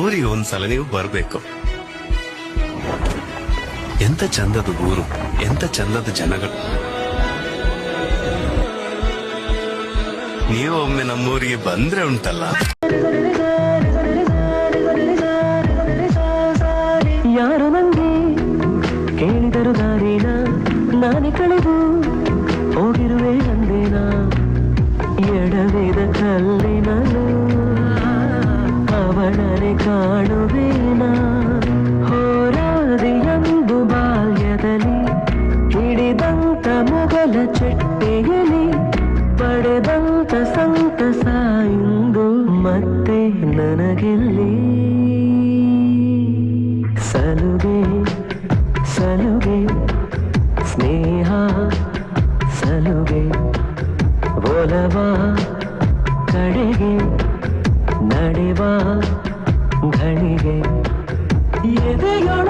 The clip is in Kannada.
ಊರಿಗೆ ಒಂದ್ಸಲ ನೀವು ಬರ್ಬೇಕು. ಎಂತ ಚಂದದ ಊರು, ಎಂತ ಚಂದದ ಜನಗಳು. ನೀವು ಒಮ್ಮೆ ನಮ್ಮೂರಿಗೆ ಬಂದ್ರೆ ಉಂಟಲ್ಲ, ಯಾರು ನಂಗೆ ಕೇಳಿದರು ದಾರಿನ ನಾನೇ ಕಳೆದು ಹೋಗಿರುವೆ ಅಂದೇನ. ಎಡವಿದ ಕಲ್ಲಿನಲು ಅವಳನೆ ಕಾಣುವೇನ. ಹೋರಾದಿಯಂದು ಬಾಲ್ಯದಲ್ಲಿ ಹಿಡಿದಂತ ಮೊಗಲ ಚಟ್ಟೆಯಲ್ಲಿ ಪಡೆದಂತ ಸಂತಸ ಇಂದು ಮತ್ತೆ ನನಗೆಲ್ಲಿ. ಸಲುಗೆ ಸಲುಗೆ ಸ್ನೇಹ ಸಲುಗೆ ಒಲವ ಕಡೆಗೆ ನಡೆವ ಘಳಿಗೆ ಎದೆಯೊಳ